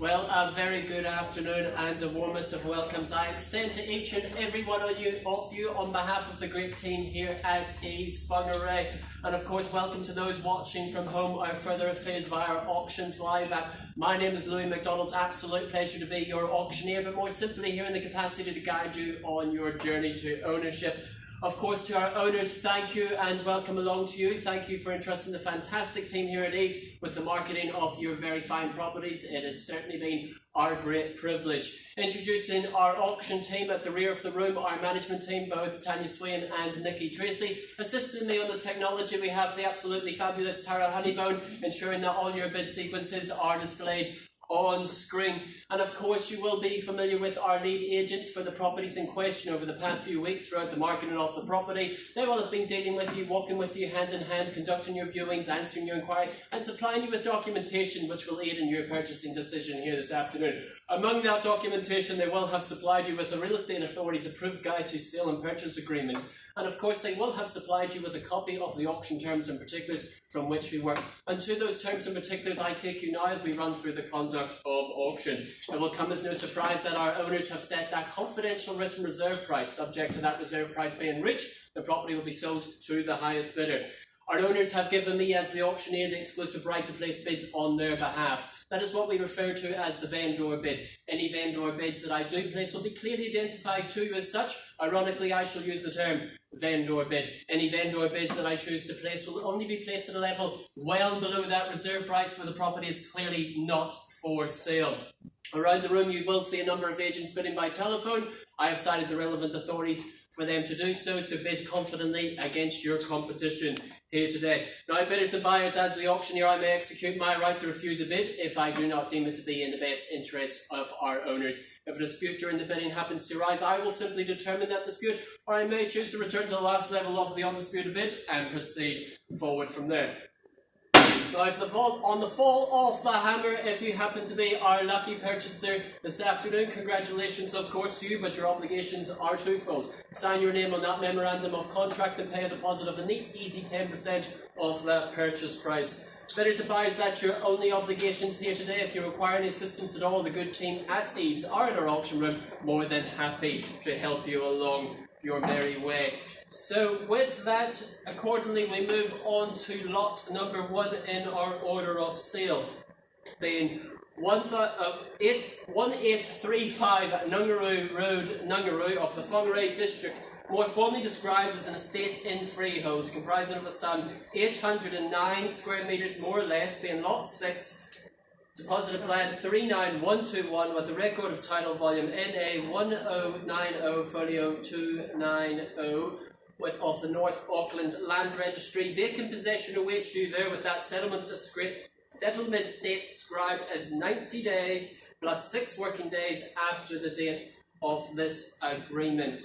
Well, a very good afternoon and the warmest of welcomes I extend to each and every one of you on behalf of the great team here at EVES Whangarei. And of course, welcome to those watching from home or further afield via our Auctions Live app. My name is Louis MacDonald. Absolute pleasure to be your auctioneer, but more simply here in the capacity to guide you on your journey to ownership. Of course, to our owners, thank you and welcome along to you. Thank you for entrusting the fantastic team here at EVES with the marketing of your very fine properties. It has certainly been our great privilege. Introducing our auction team at the rear of the room, our management team, both Tanya Swain and Nikki Tracy. Assisting me on the technology, we have the absolutely fabulous Tara Honeybone, ensuring that all your bid sequences are displayed on screen. And of course you will be familiar with our lead agents for the properties in question over the past few weeks throughout the marketing of the property. They will have been dealing with you, walking with you hand in hand, conducting your viewings, answering your inquiry and supplying you with documentation which will aid in your purchasing decision here this afternoon. Among that documentation, they will have supplied you with the Real Estate Authority's approved guide to sale and purchase agreements, and of course they will have supplied you with a copy of the auction terms and particulars from which we work. And to those terms and particulars I take you now as we run through the conduct of auction. It will come as no surprise that our owners have set that confidential written reserve price. Subject to that reserve price being reached, the property will be sold to the highest bidder. Our owners have given me as the auctioneer the exclusive right to place bids on their behalf. That is what we refer to as the vendor bid. Any vendor bids that I do place will be clearly identified to you as such. Ironically, I shall use the term vendor bid. Any vendor bids that I choose to place will only be placed at a level well below that reserve price where the property is clearly not for sale. Around the room you will see a number of agents bidding by telephone. I have cited the relevant authorities for them to do so, so bid confidently against your competition here today. Now, bidders and buyers, as the auctioneer, I may execute my right to refuse a bid if I do not deem it to be in the best interests of our owners. If a dispute during the bidding happens to arise, I will simply determine that dispute, or I may choose to return to the last level of the undisputed bid and proceed forward from there. Now, on the fall of the hammer, if you happen to be our lucky purchaser this afternoon, congratulations of course to you, but your obligations are twofold. Sign your name on that memorandum of contract and pay a deposit of a neat, easy 10% of that purchase price. Bidders and buyers, that's your only obligations here today. If you require any assistance at all, the good team at EVES are in our auction room, more than happy to help you along your merry way. So with that, accordingly, we move on to lot number 1 in our order of sale, being 1835 Ngunguru Road, Ngunguru of the Whangarei district, more formally described as an estate in freehold, comprising of a sum 809 square metres more or less, being lot 6, deposit plan 39121 with a record of title volume NA 1090 folio 290 of the North Auckland Land Registry. Vacant possession awaits you there with that settlement date described as 90 days plus 6 working days after the date of this agreement.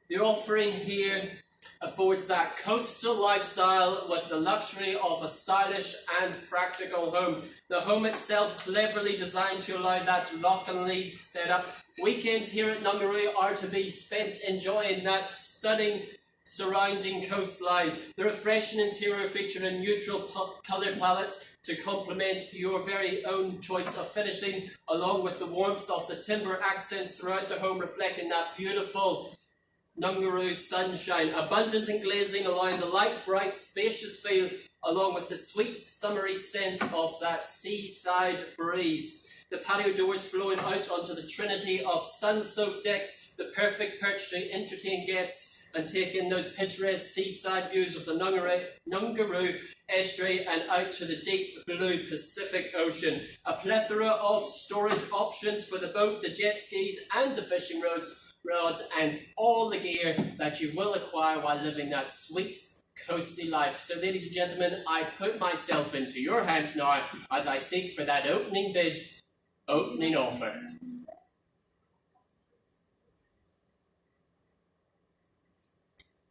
The offering here affords that coastal lifestyle with the luxury of a stylish and practical home. The home itself cleverly designed to allow that lock and leaf setup. Weekends here at Ngunguru are to be spent enjoying that stunning surrounding coastline. The refreshing interior featured a neutral colour palette to complement your very own choice of finishing, along with the warmth of the timber accents throughout the home reflecting that beautiful Ngunguru sunshine, abundant in glazing, allowing the light, bright, spacious feel, along with the sweet, summery scent of that seaside breeze. The patio doors flowing out onto the trinity of sun-soaked decks, the perfect perch to entertain guests and take in those picturesque seaside views of the Ngunguru estuary and out to the deep blue Pacific Ocean. A plethora of storage options for the boat, the jet skis and the fishing rods, and all the gear that you will acquire while living that sweet coasty life. So ladies and gentlemen, I put myself into your hands now as I seek for that opening bid, opening offer.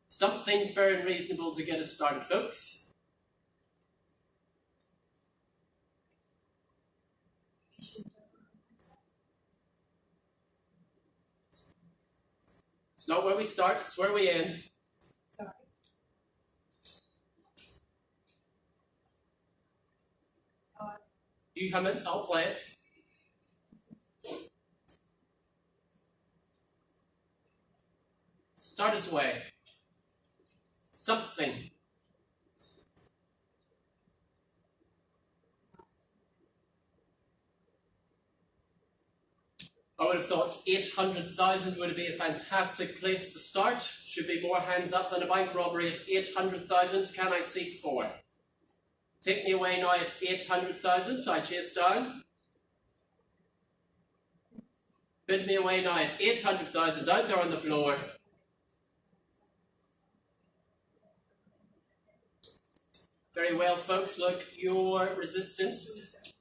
Something fair and reasonable to get us started, folks. It's not where we start, it's where we end. Sorry. You hum it, I'll play it. Start us away. Something. I would have thought 800,000 would be a fantastic place to start. Should be more hands up than a bank robbery at 800,000. Can I seek for? Take me away now at 800,000. I chase down. Bid me away now at 800,000. Out there on the floor. Very well, folks. Look, your resistance.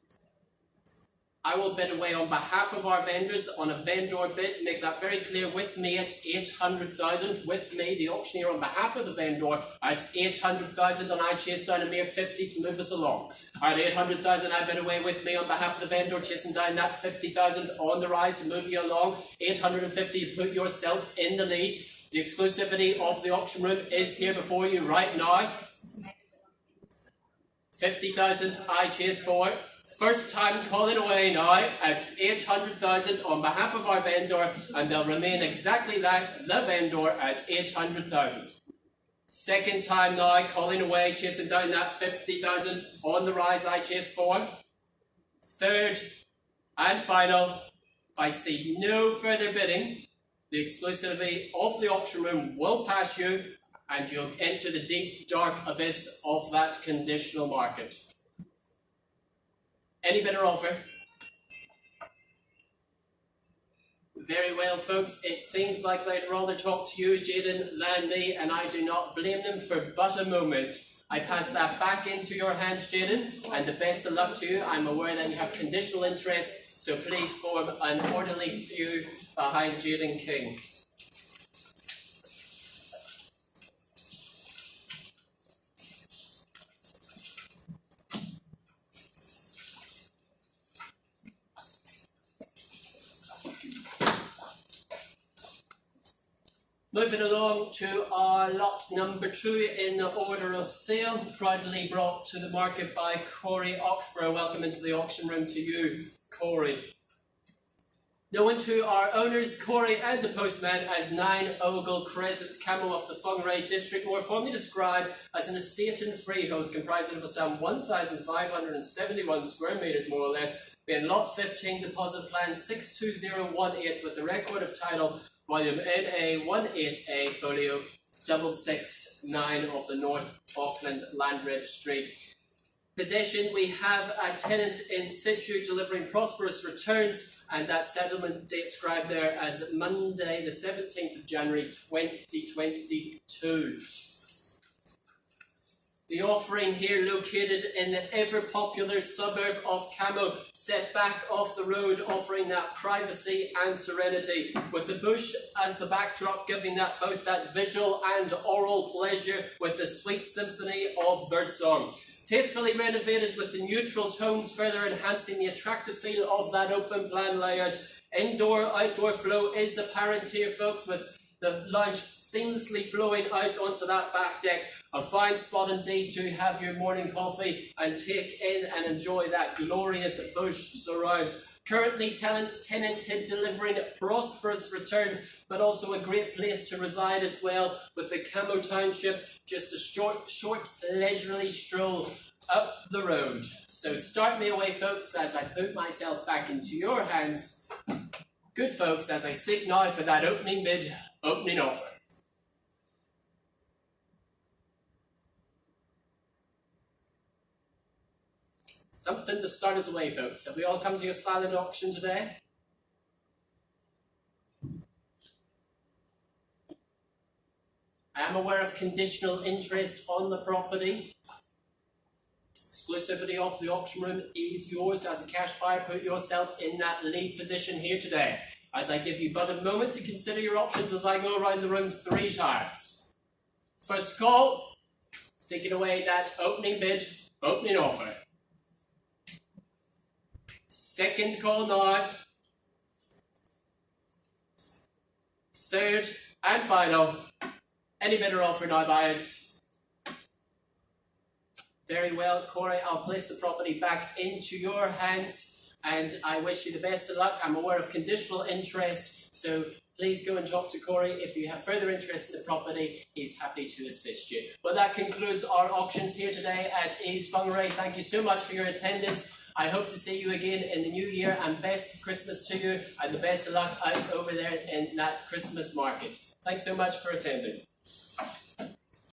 I will bid away on behalf of our vendors on a vendor bid. Make that very clear. With me at 800,000. With me, the auctioneer, on behalf of the vendor at 800,000, and I chase down a mere 50 to move us along. At 800,000, I bid away with me on behalf of the vendor, chasing down that 50,000 on the rise to move you along. 850 to put yourself in the lead. The exclusivity of the auction room is here before you right now. 50,000 I chase for. First time calling away now at 800,000 on behalf of our vendor, and they'll remain exactly that, the vendor at 800,000. Second time now calling away, chasing down that 50,000 on the rise I chase for. Third and final, if I see no further bidding, the exclusivity of the auction room will pass you, and you'll enter the deep, dark abyss of that conditional market. Any bidder offer? Very well, folks. It seems like they'd rather talk to you, Jaden, than me, and I do not blame them for but a moment. I pass that back into your hands, Jaden, and the best of luck to you. I'm aware that you have conditional interest, so please form an orderly queue behind Jaden King. Moving along to our lot number 2 in the order of sale, proudly brought to the market by Corey Oxborough. Welcome into the auction room to you, Corey. Known to our owners, Corey and the postman, as 9 Ogle Crescent, Camo of the Whangarei district, more formally described as an estate in freehold comprising of some 1,571 square metres, more or less, being lot 15, deposit plan 62018 with a record of title Volume NA 18A Folio 669 of the North Auckland Land Registry. Possession, we have a tenant in situ delivering prosperous returns, and that settlement date described there as Monday the 17th of January 2022. The offering here located in the ever-popular suburb of Camo, set back off the road, offering that privacy and serenity, with the bush as the backdrop, giving that both that visual and oral pleasure with the sweet symphony of birdsong. Tastefully renovated with the neutral tones, further enhancing the attractive feel of that open plan layout. Indoor-outdoor flow is apparent here, folks, with the lounge seamlessly flowing out onto that back deck. A fine spot indeed to have your morning coffee and take in and enjoy that glorious bush surrounds. Currently tenanted, delivering prosperous returns, but also a great place to reside as well, with the Camo Township just a short leisurely stroll up the road. So start me away, folks, as I put myself back into your hands. Good folks, as I seek now for that opening bid, opening offer. Something to start us away, folks. Have we all come to your silent auction today? I am aware of conditional interest on the property. Exclusivity of the auction room is yours. As a cash buyer, put yourself in that lead position here today, as I give you but a moment to consider your options as I go around the room 3 times. First call, seeking away that opening bid, opening offer. Second call now. Third and final. Any bidder offer now, buyers? Very well, Corey, I'll place the property back into your hands, and I wish you the best of luck. I'm aware of conditional interest, So please go and talk to Corey. If you have further interest in the property, he's happy to assist you. Well, that concludes our auctions here today at EVES Whangarei. Thank you so much for your attendance. I hope to see you again in the new year, and best of Christmas to you, and the best of luck out over there in that Christmas market. Thanks so much for attending.